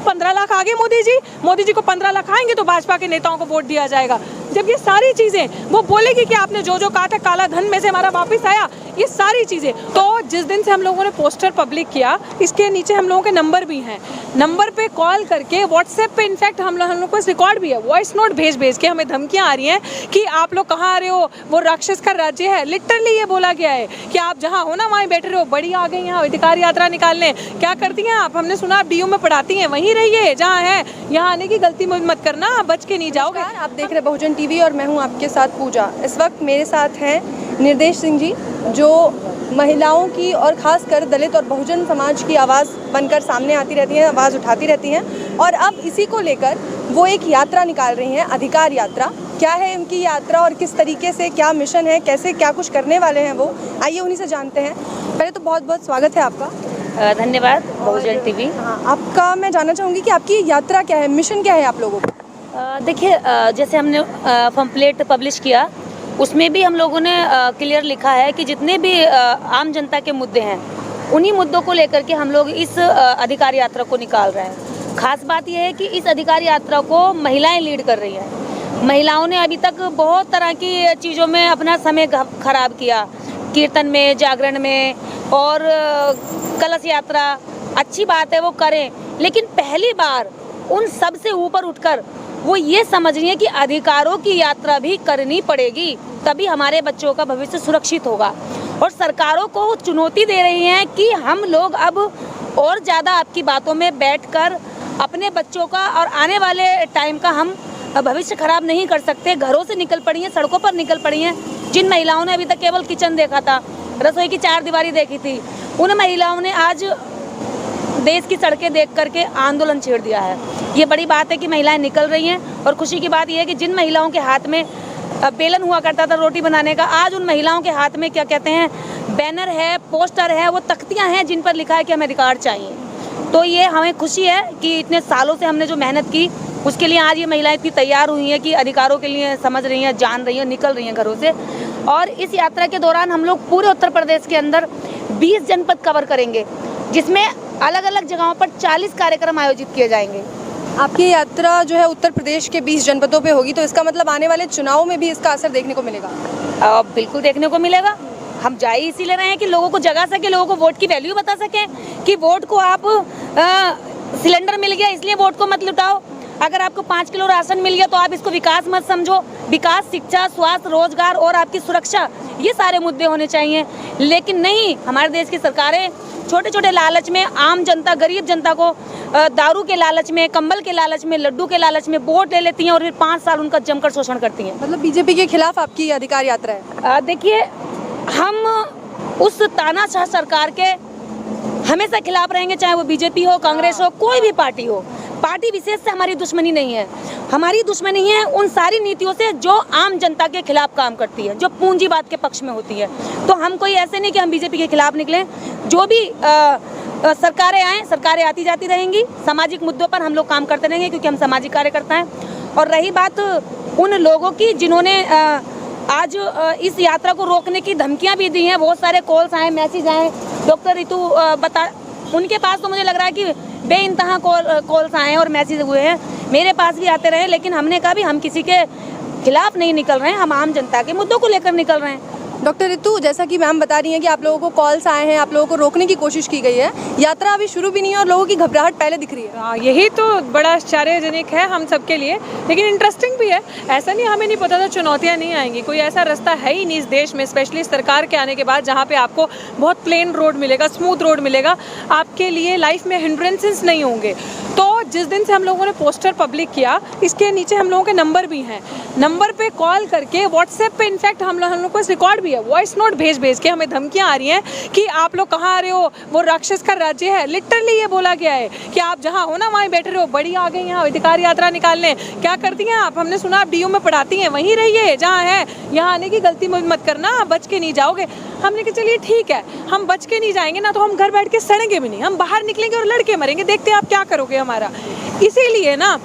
15 लाख आ गए मोदी जी को 15 लाख आएंगे तो भाजपा के नेताओं को वोट दिया जाएगा। जब ये सारी चीजें वो बोलेगी कि आपने जो जो कहा था काला धन में से हमारा वापस आया, ये सारी चीजें। तो जिस दिन से हम लोगों ने पोस्टर पब्लिक किया, इसके नीचे हम लोगों के नंबर भी हैं, नंबर पे कॉल करके व्हाट्सएप पे इनफैक्ट हम लोग को रिकॉर्ड भी है, वॉइस नोट भेज के हमें धमकियां आ रही हैं कि आप लोग कहाँ आ रहे हो, वो राक्षस का राज्य है। लिटरली ये बोला गया है कि आप जहाँ हो ना वहीं बैठे रहो। बड़ी आ गई यहाँ अधिकार यात्रा निकालने, क्या करती हैं आप? हमने सुना आप डीयू में पढ़ाती हैं, वहीं रहिए जहाँ है, यहाँ आने की गलती मत करना, बच के नहीं जाओगे। आप देख रहे बहुजन टीवी और मैं हूँ आपके साथ पूजा। इस वक्त मेरे साथ हैं निर्देश सिंह जी, जो महिलाओं की और ख़ासकर दलित और बहुजन समाज की आवाज़ बनकर सामने आती रहती हैं, आवाज़ उठाती रहती हैं। और अब इसी को लेकर वो एक यात्रा निकाल रही हैं, अधिकार यात्रा। क्या है उनकी यात्रा और किस तरीके से, क्या मिशन है, कैसे क्या कुछ करने वाले हैं वो, आइए उन्हीं से जानते हैं। पहले तो बहुत बहुत स्वागत है आपका। धन्यवाद बहुजन टीवी। आपका मैं जानना चाहूँगी कि आपकी यात्रा क्या है, मिशन क्या है आप लोगों का? देखिए, जैसे हमने पम्पलेट पब्लिश किया, उसमें भी हम लोगों ने क्लियर लिखा है कि जितने भी आम जनता के मुद्दे हैं, उन्हीं मुद्दों को लेकर के हम लोग इस अधिकार यात्रा को निकाल रहे हैं। खास बात यह है कि इस अधिकार यात्रा को महिलाएं लीड कर रही हैं। महिलाओं ने अभी तक बहुत तरह की चीज़ों में अपना समय खराब किया, कीर्तन में, जागरण में और कलश यात्रा। अच्छी बात है, वो करें, लेकिन पहली बार उन सब से ऊपर उठकर वो ये समझ रही है कि अधिकारों की यात्रा भी करनी पड़ेगी, तभी हमारे बच्चों का भविष्य सुरक्षित होगा। और सरकारों को चुनौती दे रही हैं कि हम लोग अब और ज़्यादा आपकी बातों में बैठकर अपने बच्चों का और आने वाले टाइम का हम भविष्य खराब नहीं कर सकते। घरों से निकल पड़ी हैं, सड़कों पर निकल पड़ी हैं। जिन महिलाओं ने अभी तक केवल किचन देखा था, रसोई की 4 दीवारी देखी थी, उन महिलाओं ने आज देश की सड़कें देख करके आंदोलन छेड़ दिया है। ये बड़ी बात है कि महिलाएं निकल रही हैं। और खुशी की बात यह है कि जिन महिलाओं के हाथ में बेलन हुआ करता था रोटी बनाने का, आज उन महिलाओं के हाथ में क्या कहते हैं, बैनर है, पोस्टर है, वो तख्तियां हैं जिन पर लिखा है कि हमें अधिकार चाहिए। तो ये हमें खुशी है कि इतने सालों से हमने जो मेहनत की, उसके लिए आज ये महिलाएं इतनी तैयार हुई हैं कि अधिकारों के लिए समझ रही हैं, जान रही हैं, निकल रही हैं घरों से। और इस यात्रा के दौरान हम लोग पूरे उत्तर प्रदेश के अंदर 20 जनपद कवर करेंगे, जिसमें अलग अलग जगहों पर 40 कार्यक्रम आयोजित किए जाएंगे। आपकी यात्रा जो है उत्तर प्रदेश के 20 जनपदों पे होगी, तो इसका मतलब आने वाले चुनाव में भी इसका असर देखने को मिलेगा? बिल्कुल देखने को मिलेगा। हम जा ही इसीलिए रहे हैं कि लोगों को जगा सके, लोगों को वोट की वैल्यू बता सकें कि वोट को आप सिलेंडर मिल गया इसलिए वोट को मत लुटाओ। अगर आपको 5 किलो राशन मिल गया तो आप इसको विकास मत समझो। विकास, शिक्षा, स्वास्थ्य, रोजगार और आपकी सुरक्षा, ये सारे मुद्दे होने चाहिए। लेकिन नहीं, हमारे देश की सरकारें छोटे छोटे लालच में आम जनता, गरीब जनता को दारू के लालच में, कंबल के लालच में, लड्डू के लालच में वोट ले लेती हैं और फिर 5 साल उनका जमकर शोषण करती हैं। मतलब बीजेपी के खिलाफ आपकी अधिकार यात्रा है? देखिए, हम उस तानाशाह सरकार के हमेशा खिलाफ रहेंगे, चाहे वो बीजेपी हो, कांग्रेस हो, कोई भी पार्टी हो। पार्टी विशेष से हमारी दुश्मनी नहीं है। हमारी दुश्मनी है उन सारी नीतियों से जो आम जनता के खिलाफ काम करती है, जो पूंजीवाद के पक्ष में होती है। तो हम कोई ऐसे नहीं कि हम बीजेपी के खिलाफ निकलें। जो भी सरकारें आएँ, सरकारें आती जाती रहेंगी, सामाजिक मुद्दों पर हम लोग काम करते रहेंगे, क्योंकि हम सामाजिक कार्यकर्ता हैं। और रही बात उन लोगों की जिन्होंने आज इस यात्रा को रोकने की धमकियां भी दी हैं, बहुत सारे कॉल्स आए, मैसेज आए, डॉक्टर ऋतु बता, उनके पास तो मुझे लग रहा है कि बेइंतहा कॉल्स आए हैं और मैसेज हुए हैं, मेरे पास भी आते रहे। लेकिन हमने कहा भी हम किसी के खिलाफ नहीं निकल रहे हैं, हम आम जनता के मुद्दों को लेकर निकल रहे हैं। डॉक्टर ऋतु, जैसा कि मैम बता रही हैं कि आप लोगों को कॉल्स आए हैं, आप लोगों को रोकने की कोशिश की गई है, यात्रा अभी शुरू भी नहीं है और लोगों की घबराहट पहले दिख रही है। हाँ, यही तो बड़ा आश्चर्यजनक है हम सबके लिए, लेकिन इंटरेस्टिंग भी है। ऐसा नहीं हमें नहीं पता था चुनौतियाँ नहीं आएंगी, कोई ऐसा रास्ता है ही नहीं इस देश में, स्पेशली सरकार के आने के बाद, जहाँ पे आपको बहुत प्लेन रोड मिलेगा, स्मूथ रोड मिलेगा, आपके लिए लाइफ में हिंड्रेंसेस नहीं होंगे। तो जिस दिन से हम लोगों ने पोस्टर पब्लिक किया, इसके नीचे हम लोगों के नंबर भी हैं, नंबर पे कॉल करके व्हाट्सएप पे इनफैक्ट हम लोगों को रिकॉर्ड भी है, वॉइस नोट भेज के हमें धमकियां आ रही हैं कि आप लोग कहाँ आ रहे हो, वो राक्षस का राज्य है। लिटरली ये बोला गया है कि आप जहाँ हो ना वहीं बैठे रहो। बड़ी आ गई यहाँ अधिकार यात्रा निकालने, क्या करती हैं आप? हमने सुना आप डीयू में पढ़ाती हैं, वहीं रहिए जहाँ है, यहाँ आने की गलती मत करना, बच के नहीं जाओगे। हमने कहा चलिए ठीक है, हम बच के नहीं जाएंगे ना तो हम घर बैठ के सड़ेंगे भी नहीं, हम बाहर निकलेंगे और लड़के मरेंगे, देखते आप क्या करोगे हमारा। इसीलिए ना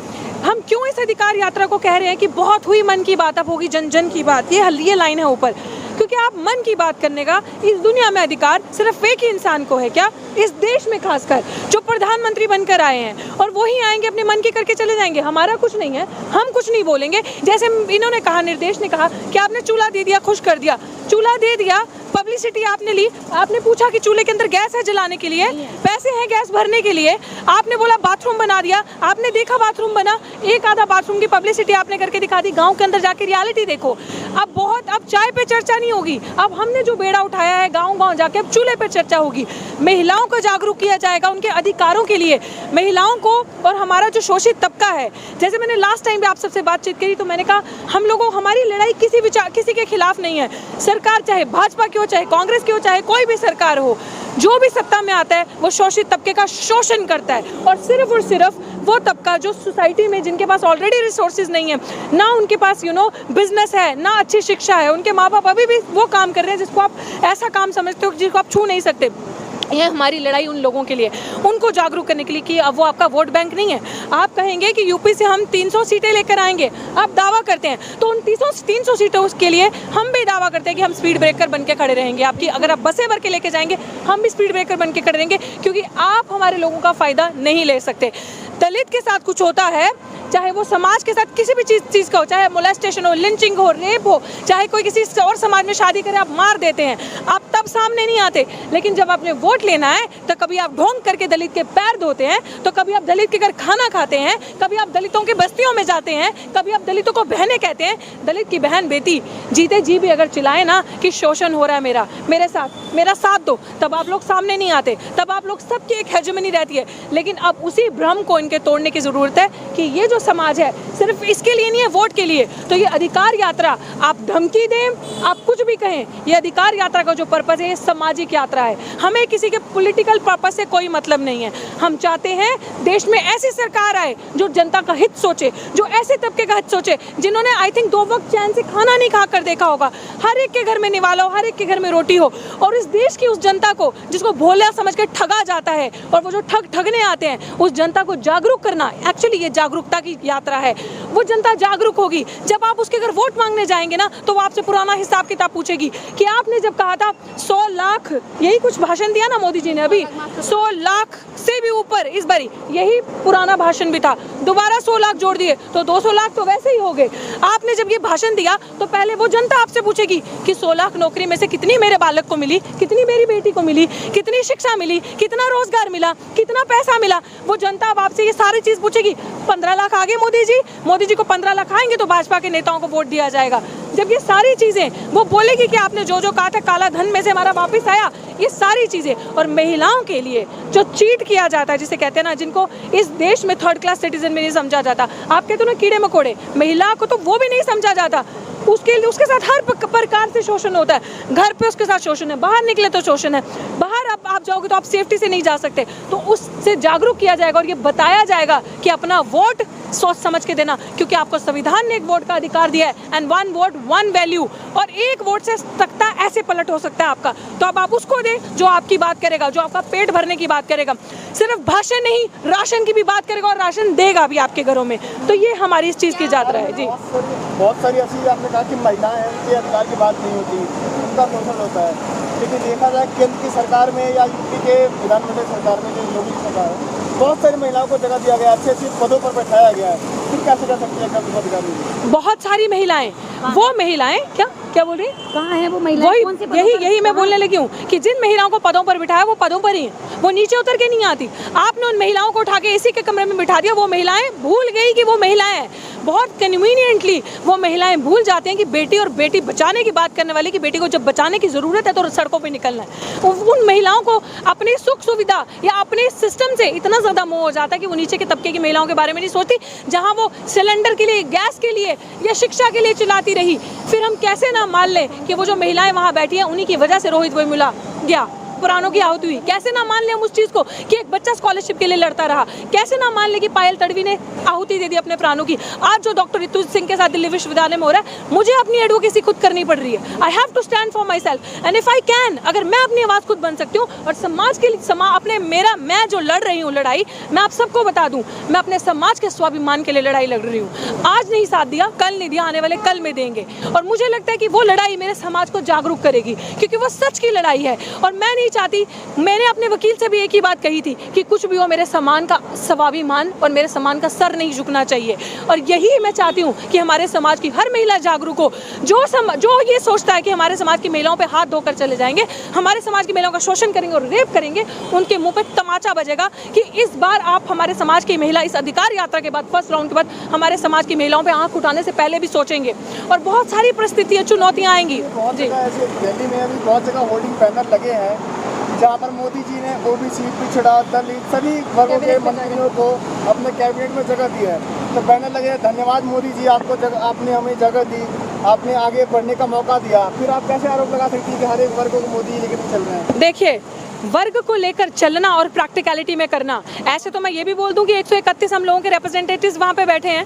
हम क्यों इस अधिकार यात्रा को कह रहे हैं कि बहुत हुई मन की बात, अब होगी जन जन की बात। ये लाइन है ऊपर, क्योंकि कि आप मन की बात करने का इस दुनिया में अधिकार सिर्फ एक ही इंसान को है क्या? इस देश में खासकर जो प्रधानमंत्री बनकर आए हैं, और वो ही आएंगे अपने मन की करके चले जाएंगे। हमारा कुछ नहीं है, हम कुछ नहीं बोलेंगे। जैसे इन्होंने कहा, निर्देश ने कहा कि आपने चूल्हा दे दिया, खुश कर दिया, चूल्हा दे दिया, पब्लिसिटी आपने ली, आपने पूछा कि चूल्हे के अंदर गैस है जलाने के लिए, पैसे हैं गैस भरने के लिए, आपने बोला बाथरूम बना दिया, आपने देखा बाथरूम बना, एक आधा बाथरूम की पब्लिसिटी आपने करके दिखा दी। गांव के अंदर जाके रियलिटी देखो। अब चाय पे चर्चा नहीं होगी, अब हमने जो बेड़ा उठाया है गांव जाके अब चूल्हे पे चर्चा होगी। महिलाओं को जागरूक किया जाएगा उनके अधिकारों के लिए, महिलाओं को। और हमारा जो शोषित तबका है, जैसे मैंने लास्ट टाइम भी आप सबसे बातचीत करी तो मैंने कहा हम लोगों हमारी लड़ाई किसी के खिलाफ नहीं है। सरकार चाहे भाजपा की हो, चाहे कांग्रेस की हो, चाहे कोई भी सरकार हो, जो भी सत्ता में आता है वो शोषित तबके का शोषण करता है। और सिर्फ वो तबका जो सोसाइटी में जिनके पास ऑलरेडी रिसोर्सेज नहीं है, ना उनके पास बिजनेस है, ना अच्छी शिक्षा है, उनके माँ बाप अभी भी वो काम कर रहे हैं जिसको आप ऐसा काम समझते हो जिसको आप छू नहीं सकते। ये हमारी लड़ाई उन लोगों के लिए, उनको जागरूक करने के लिए कि अब वो आपका वोट बैंक नहीं है। आप कहेंगे कि यूपी से हम 300 सीटें लेकर आएंगे, आप दावा करते हैं, तो उन 300 सीटों के लिए हम भी दावा करते हैं कि हम स्पीड ब्रेकर बन के खड़े रहेंगे। आपकी अगर आप बसें भर के लेके जाएंगे, हम भी स्पीड ब्रेकर बन के खड़े रहेंगे, क्योंकि आप हमारे लोगों का फ़ायदा नहीं ले सकते। दलित के साथ कुछ होता है, चाहे वो समाज के साथ किसी भी चीज़ का हो, चाहे मोलेस्टेशन हो, लिंचिंग हो, रेप हो, चाहे कोई किसी और समाज में शादी करे, आप मार देते हैं, आप तब सामने नहीं आते। लेकिन जब आपने वोट लेना है तो कभी आप ढोंग करके दलित के पैर धोते हैं, तो कभी आप दलित के घर खाना खाते हैं, कभी आप दलितों की बस्तियों में जाते हैं, कभी आप दलितों को बहनें कहते हैं। दलित की बहन बेटी जीते जी भी अगर चिल्लाए ना कि शोषण हो रहा है मेरा साथ दो, तब आप लोग सामने नहीं आते, तब आप लोग सबकी एक हेजेमनी रहती है। लेकिन अब उसी भ्रम को इनके तोड़ने की ज़रूरत है कि ये जो समाज है सिर्फ इसके लिए नहीं है, वोट के लिए। तो ये अधिकार यात्रा, आप धमकी दें, आप कुछ भी कहें, ये अधिकार यात्रा का जो पर्पज़ है ये सामाजिक यात्रा है। हमें किसी के पॉलिटिकल पर्पज़ से कोई मतलब नहीं है। हम चाहते हैं देश में ऐसी सरकार आए जो जनता का हित सोचे, जो ऐसे तबके का हित सोचे जिन्होंने आई थिंक 2 वक्त चैन से खाना नहीं खा कर देखा होगा, हर एक के घर में निवाला हो, हर एक के घर में रोटी हो। और इस देश की उस जनता को जिसको भोला समझ कर ठगा जाता है, और वो जो ठगने आते हैं, उस जनता को जागरूक करना, एक्चुअली ये जागरूकता की यात्रा है। वो जनता जागरूक होगी। जब आप उसके घर वोट मांगने जाएंगे ना, तो वो आपसे पुराना हिसाब किताब पूछेगी कि आपने जब कहा था 100 लाख, यही कुछ भाषण दिया ना मोदी जी ने अभी, 100 लाख से भी ऊपर इस बारी, यही पुराना भाषण भी था, दोबारा 100 लाख जोड़ दिए तो 200 लाख तो वैसे ही हो गए। आपने जब ये भाषण दिया तो पहले वो जनता आपसे पूछेगी कि 100 लाख नौकरी में से कितनी मेरे बालक को मिली, कितनी मेरी बेटी को मिली, कितनी शिक्षा मिली, कितना रोजगार मिला, कितना पैसा मिला। वो जनता अब आपसे ये सारी चीज पूछेगी। 15 लाख आ गए मोदी जी को 15 लाख आएंगे तो भाजपा के नेताओं को वोट दिया जाएगा। जब ये सारी चीजें वो बोलेगी कि आपने जो काटा काला धन में से हमारा वापस आया, ये सारी चीजें। और महिलाओं के लिए जो चीट किया जाता है, जिसे कहते हैं ना, जिनको इस देश में 3rd क्लास सिटीजन में नहीं समझा जाता, आप कहते हो ना कीड़े मकोड़े, महिला को तो वो भी नहीं समझा जाता। उसके साथ हर प्रकार से शोषण होता है। घर पे उसके साथ शोषण है, बाहर निकले तो शोषण है, बाहर आप जाओगे तो आप सेफ्टी से नहीं जा सकते। तो उससे जागरूक किया जाएगा और ये बताया जाएगा कि अपना वोट सोच समझ के देना, क्योंकि आपको संविधान ने एक वोट का अधिकार दिया है, एंड 1 वोट 1 वैल्यू। और एक वोट से तख्ता ऐसे पलट हो सकता है आपका। तो अब आप उसको दें जो आपकी बात करेगा, जो आपका पेट भरने की बात करेगा, सिर्फ भाषण नहीं, राशन की भी बात करेगा और राशन देगा भी आपके घरों में। तो ये हमारी इस चीज़ की यात्रा है। जी, बहुत सारी ऐसी आपने कहा कि महिलाएं हैं, उनके अधिकार की बात नहीं होती, उनका शोषण होता है। लेकिन देखा जाए केंद्र की सरकार में या यूपी के विधानमंडल सरकार में, जो योगी सरकार है, बहुत सारी महिलाओं को जगह दिया गया, अच्छे पदों पर बैठाया गया है। फिर कैसे कर सकती है? बहुत सारी महिलाएं, वो महिलाएं क्या बोल रही हैं? कहाँ है वो महिलाएं? यही मैं बोलने लगी हूँ कि जिन महिलाओं को पदों पर बिठाया वो पदों पर ही हैं, वो नीचे उतर के नहीं आती। आपने उन महिलाओं को उठा के इसी के कमरे में बिठा दिया, वो महिलाएं भूल गई कि वो महिलाएं हैं। बहुत कन्वीनियंटली वो महिलाएं भूल जाते हैं कि बेटी और बेटी बचाने की बात करने वाली, कि बेटी को जब बचाने की ज़रूरत है तो सड़कों पर निकलना है। उन महिलाओं को अपनी सुख सुविधा या अपने सिस्टम से इतना ज़्यादा मोह हो जाता है कि वो नीचे के तबके की महिलाओं के बारे में नहीं सोचती। जहाँ वो सिलेंडर के लिए, गैस के लिए या शिक्षा के लिए चिल्लाती रही, फिर हम कैसे ना मान लें कि वो जो महिलाएं वहाँ बैठी हैं उन्हीं की वजह से रोहित वेमुला गया। प्राणों की आहुति हुई। कैसे ना मान ले हम उस चीज़ को कि एक बच्चा स्कॉलरशिप के लिए लड़ता रहा, कैसे ना मान ले कि पायल तड़वी ने आहुति दे दी अपने प्राणों की। आज जो डॉक्टर ऋतु सिंह के साथ दिल्ली विश्वविद्यालय में हो रहा है, मुझे अपनी एडवोकेसी खुद करनी पड़ रही है। I have to stand for myself and if I can, अगर मैं अपनी आवाज़ खुद बन सकती हूँ और समाज के लिए अपने मैं जो लड़ रही हूँ लड़ाई, मैं आप सबको बता दूँ, मैं अपने समाज के स्वाभिमान के लिए लड़ाई लड़ रही हूँ। आज नहीं साथ दिया, कल नहीं दिया, आने वाले कल में देंगे। और मुझे लगता है कि वो लड़ाई मेरे समाज को जागरूक करेगी, क्योंकि वो सच की लड़ाई है। और मैं नहीं चाहती, मैंने अपने वकील से भी एक ही बात कही थी कि कुछ भी हो, मेरे सम्मान का स्वाभिमान और मेरे सम्मान का सर नहीं झुकना चाहिए। और यही मैं चाहती हूँ कि हमारे समाज की हर महिला जागरूक हो। जो ये सोचता है कि हमारे समाज की महिलाओं पे हाथ धोकर चले जाएंगे, हमारे समाज की महिलाओं का शोषण करेंगे और रेप करेंगे, उनके मुंह पे तमाचा बजेगा कि इस बार आप हमारे समाज की महिला इस अधिकार यात्रा के बाद, फर्स्ट राउंड के बाद, हमारे समाज की महिलाओं पे आंख उठाने से पहले भी सोचेंगे। और बहुत सारी परिस्थितियां, चुनौतियां आएंगी। जी, ऐसे दिल्ली में अभी बहुत जगह होर्डिंग बैनर लगे हैं जहाँ पर मोदी जी ने ओबीसी, पिछड़ा, दलित सभी वर्गों के मंत्रियों को अपने कैबिनेट में जगह दी है। तो बैनर लगे हैं, धन्यवाद मोदी जी, आपने हमें जगह दी, आपने आगे बढ़ने का मौका दिया। फिर आप कैसे आरोप लगा सकती हैं कि हर एक वर्ग को मोदी जी लेकर चल रहे हैं? देखिए, वर्ग को लेकर चलना और प्रैक्टिकलिटी में करना, ऐसे तो मैं ये भी बोल दूं कि 131 हम लोगों के रिप्रेजेंटेटिव्स वहाँ पे बैठे हैं,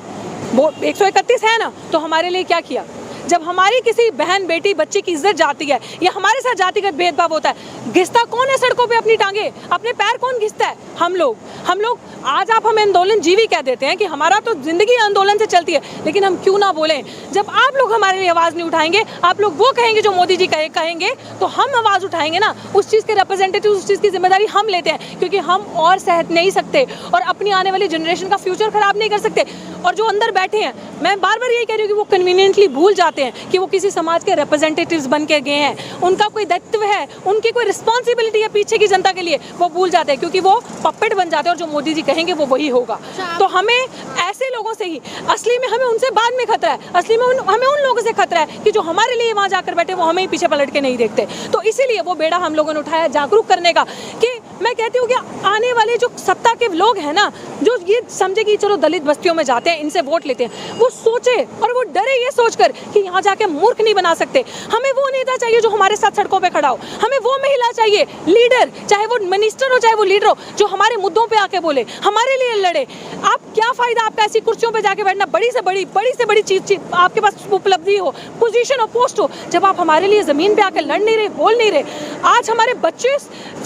वो 131 है ना, तो हमारे लिए क्या किया? जब हमारी किसी बहन, बेटी, बच्ची की इज्जत जाती है या हमारे साथ जातिगत भेदभाव होता है, घिसता कौन है सड़कों पे अपनी टांगे, अपने पैर कौन घिसता है? हम लोग। आज आप हमें आंदोलन जीवी कह देते हैं कि हमारा तो जिंदगी आंदोलन से चलती है, लेकिन हम क्यों ना बोलें? जब आप लोग हमारे लिए आवाज़ नहीं उठाएंगे, आप लोग वो कहेंगे जो मोदी जी कहेंगे, तो हम आवाज़ उठाएंगे ना। उस चीज़ के रिप्रेजेंटेटिव, उस चीज़ की जिम्मेदारी हम लेते हैं, क्योंकि हम और सह नहीं सकते और अपनी आने वाली जनरेशन का फ्यूचर खराब नहीं कर सकते। और जो अंदर बैठे हैं, मैं बार बार यही कह रही हूँ कि वो कन्वीनियंटली भूल जाते हैं कि वो किसी समाज के रिप्रेजेंटेटिव्स बन के गए हैं, उनका कोई दायित्व है, उनकी कोई रिस्पॉन्सिबिलिटी है पीछे की जनता के लिए, वो भूल जाते हैं, क्योंकि वो पपेट बन जाते हैं और जो मोदी जी कहेंगे वो वही होगा। तो हमें ऐसे लोगों से ही, असली में हमें उनसे बाद में खतरा है, असली में हमें उन लोगों से खतरा है कि जो हमारे लिए वहाँ जाकर बैठे, वो हमें ही पीछे पलट के नहीं देखते। तो इसीलिए वो बेड़ा हम लोगों ने उठाया जागरूक करने का, कि मैं कहती हूँ कि आने वाले जो सत्ता के लोग हैं ना, जो ये समझे कि चलो दलित बस्तियों में जाते हैं, इनसे वोट लेते हैं, वो सोचे और वो डरे ये सोचकर कि यहाँ जाके मूर्ख नहीं बना सकते। हमें वो नेता चाहिए जो हमारे साथ सड़कों पे खड़ा हो, हमें वो महिला चाहिए, लीडर, चाहे वो मिनिस्टर हो चाहे वो लीडर हो, जो हमारे मुद्दों पे आके बोले, हमारे लिए लड़े। आप क्या फायदा आपका ऐसी कुर्सियों पे जाके बैठना, बड़ी से बड़ी चीज आपके पास उपलब्धि हो, पोजीशन हो, पोस्ट हो, जब आप हमारे लिए जमीन पे आके लड़ नहीं रहे, बोल नहीं रहे। आज हमारे बच्चे,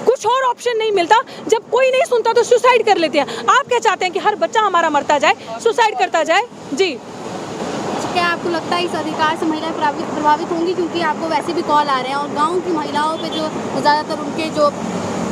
कुछ और ऑप्शन नहीं मिलता, जब कोई नहीं सुनता तो सुसाइड कर लेते हैं। आप क्या चाहते हैं कि हर बच्चा हमारा मरता जाए, सुसाइड करता जाए? जी। क्या आपको लगता है इस अधिकार से महिलाएं प्रभावित होंगी, क्योंकि आपको वैसे भी कॉल आ रहे हैं और गांव की महिलाओं पे जो ज़्यादातर उनके जो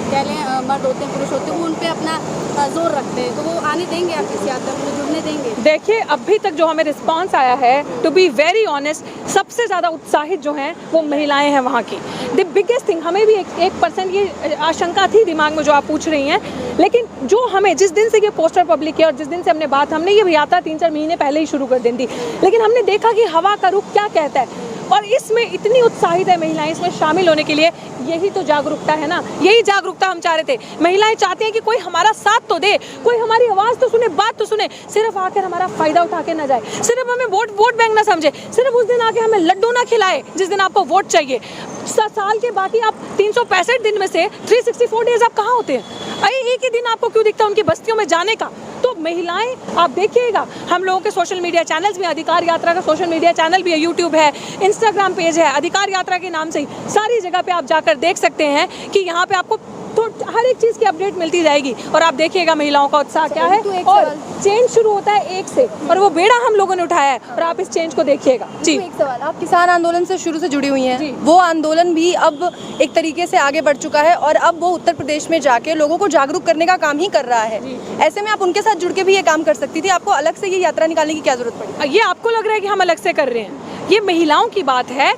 कह लें मर्द होते हैं, पुरुष होते हैं, वो उन पे अपना जोर रखते हैं, तो वो आने देंगे आप इस यात्रा में, जुड़ने देंगे? देखिए, अभी तक जो हमें रिस्पांस आया है, टू बी वेरी ऑनेस्ट, सबसे ज़्यादा उत्साहित जो हैं वो महिलाएं हैं वहाँ की। द बिगेस्ट थिंग, हमें भी 1% ये आशंका थी दिमाग में जो आप पूछ रही हैं, लेकिन जो हमें जिस दिन से ये पोस्टर पब्लिक किया और जिस दिन से हमने ये यात्रा 3-4 महीने पहले ही शुरू कर दी थी, लेकिन हमने देखा कि हवा का रुख क्या कहता है और इसमें इतनी उत्साहित है महिलाएं इसमें शामिल होने के लिए। यही तो जागरूकता है ना, यही जागरूकता हम चाह रहे थे। महिलाएं चाहती हैं कि कोई हमारा साथ तो दे, कोई हमारी आवाज़ तो सुने, बात तो सुने, सिर्फ आकर हमारा फायदा उठा के ना जाए, सिर्फ हमें वोट बैंक ना समझे, सिर्फ उस दिन आके हमें लड्डू ना खिलाए जिस दिन आपको वोट चाहिए। साल के बाकी आप 365 दिन में से 364 डेज आप कहाँ होते हैं? एक ही दिन आपको क्यों दिखता है उनकी बस्तियों में जाने का? तो महिलाएं, आप देखिएगा हम लोगों के सोशल मीडिया चैनल्स में, अधिकार यात्रा का सोशल मीडिया चैनल भी है, यूट्यूब है, इंस्टाग्राम पेज है, अधिकार यात्रा के नाम से ही सारी जगह पे आप जाकर देख सकते हैं कि यहाँ पे आपको तो हर एक चीज़ की अपडेट मिलती जाएगी। और आप देखिएगा महिलाओं का उत्साह क्या है, और चेंज शुरू होता है एक से, और वो बेड़ा हम लोगों ने उठाया है, और आप इस चेंज को देखिएगा। जी, एक सवाल, आप किसान आंदोलन से शुरू से जुड़ी हुई हैं, वो आंदोलन भी अब एक तरीके से आगे बढ़ चुका है और अब वो उत्तर प्रदेश में जाके लोगों को जागरूक करने का काम ही कर रहा है। ऐसे में आप उनके साथ जुड़ के भी ये काम कर सकती थी, आपको अलग से ये यात्रा निकालने की क्या जरूरत पड़ी? ये आपको लग रहा है कि हम अलग से कर रहे हैं, ये महिलाओं की बात है,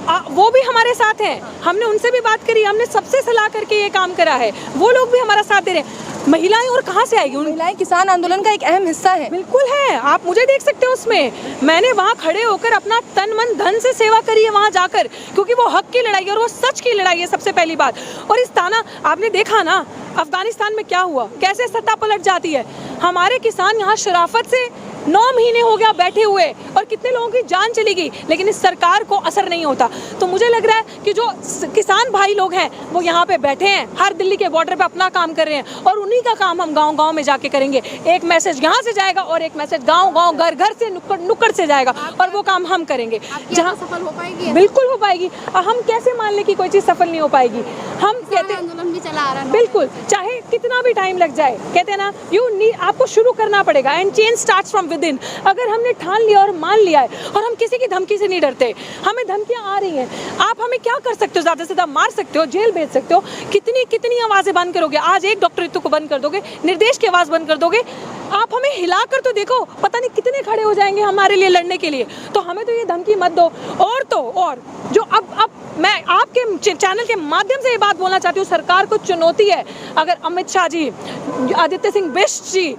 वो भी हमारे साथ हैं, हमने उनसे भी बात करी, हमने सबसे सलाह करके ये काम करा है, वो लोग भी हमारा साथ दे रहे हैं। महिलाएं और कहाँ से आएगी? महिलाएं किसान आंदोलन का एक अहम हिस्सा है। बिल्कुल है, आप मुझे देख सकते हो उसमें, मैंने वहाँ खड़े होकर अपना तन मन धन से सेवा करी है वहाँ जाकर, क्योंकि वो हक की लड़ाई है और वो सच की लड़ाई है, सबसे पहली बात। और इस ताना आपने देखा ना अफगानिस्तान में क्या हुआ, कैसे सत्ता पलट जाती है। हमारे किसान यहाँ शराफत से 9 महीने हो गया बैठे हुए और कितने लोगों की जान चली गई, लेकिन इस सरकार को असर नहीं होता। तो मुझे लग रहा है कि जो किसान भाई लोग हैं वो यहाँ पे बैठे हैं, हर दिल्ली के बॉर्डर पे अपना काम कर रहे हैं और उन्हीं का काम हम गांव-गांव में जाके करेंगे। एक मैसेज यहाँ से जाएगा और एक मैसेज गांव-गांव, घर-घर से, नुक्कड़ से जाएगा और वो काम हम करेंगे। जहाँ सफल हो पाएगी, बिल्कुल हो पाएगी। हम कैसे मान ले कि कोई चीज़ सफल नहीं हो पाएगी? हम कहते आंदोलन भी चला आ रहा है, बिल्कुल, चाहे कितना भी टाइम लग जाए, कहते हैं ना आपको शुरू करना पड़ेगा and change starts from with in. अगर हमने ठान लिया और मान लिया है और हम किसी की धमकी से नहीं डरते, हमें धमकियां आ रही हैं, आप हमें क्या कर सकते हो? ज़्यादा से ज़्यादा मार सकते हो, जेल भेज सकते हो, कितनी आवाज़ें बंद करोगे? आज एक डॉक्टर ऋतु को बंद कर दोगे, निर्देश की आवाज़ बंद कर दोगे, आप हमें हिला कर तो देखो, पता नहीं कितने खड़े हो जाएंगे हमारे लिए लड़ने के लिए। तो हमें तो ये धमकी मत दो। और जो अब मैं आपके चैनल के माध्यम से ये बात बोलना चाहती हूँ, सरकार को चुनौती है, अगर अमित शाह जी, आदित्य सिंह बिष्ट जी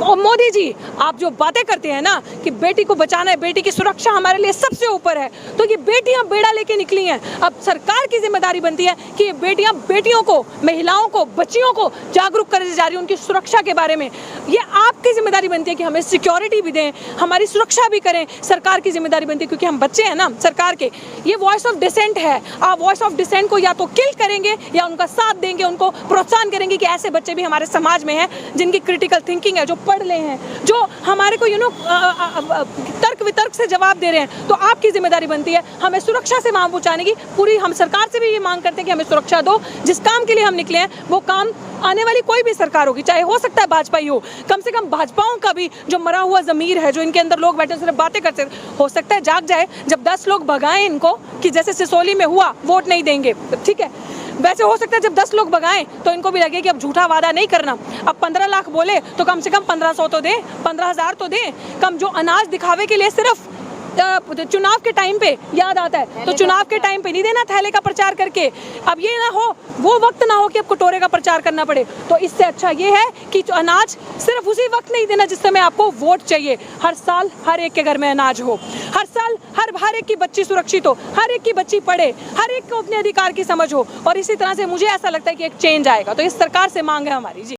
और मोदी जी आप जो बातें करते हैं ना कि बेटी को बचाना है, बेटी की सुरक्षा हमारे लिए सबसे ऊपर है, तो ये बेटियां बेड़ा लेके निकली हैं। अब सरकार की जिम्मेदारी बनती है कि ये बेटियों को, महिलाओं को, बच्चियों को जागरूक करने जा रही है उनकी सुरक्षा के बारे में। ये आपकी जिम्मेदारी बनती है कि हमें सिक्योरिटी भी दें, हमारी सुरक्षा भी करें। सरकार की जिम्मेदारी बनती है क्योंकि हम बच्चे हैं ना सरकार के। ये वॉइस ऑफ डिसेंट है, आप वॉइस ऑफ डिसेंट को या तो किल करेंगे या उनका साथ देंगे, उनको प्रोत्साहन करेंगे कि ऐसे बच्चे भी हमारे समाज में हैं जिनकी क्रिटिकल थिंकिंग है, जो पढ़ ले हैं, जो हमारे को तर्क वितर्क से जवाब दे रहे हैं। तो आपकी जिम्मेदारी बनती है हमें सुरक्षा से वहाँ पहुँचाने की। पूरी हम सरकार से भी ये मांग करते हैं कि हमें सुरक्षा दो। जिस काम के लिए हम निकले हैं वो काम आने वाली कोई भी सरकार होगी, चाहे हो सकता है भाजपा ही हो, कम से कम भाजपाओं का भी जो मरा हुआ ज़मीर है, जो इनके अंदर लोग बैठे सिर्फ बातें करते, हो सकता है जाग जाए। जब 10 लोग भगाएं इनको कि जैसे सिसोली में हुआ, वोट नहीं देंगे, ठीक है, वैसे हो सकता है जब 10 लोग भगाएं तो इनको भी लगे कि अब झूठा वादा नहीं करना। अब 15 लाख बोले तो कम से कम 1500 तो दें, 15,000 तो दें कम। जो अनाज दिखावे के लिए सिर्फ चुनाव के टाइम पे याद आता है, तो चुनाव के टाइम पे नहीं देना थैले का प्रचार करके। अब ये ना हो, वो वक्त ना हो कि अब कटोरे का प्रचार करना पड़े। तो इससे अच्छा ये है कि जो अनाज सिर्फ उसी वक्त नहीं देना जिस समय आपको वोट चाहिए। हर साल हर एक के घर में अनाज हो, हर साल हर एक की बच्ची सुरक्षित हो, हर एक की बच्ची पढ़े, हर एक को अपने अधिकार की समझ हो। और इसी तरह से मुझे ऐसा लगता है कि एक चेंज आएगा। तो इस सरकार से मांग है हमारी जी।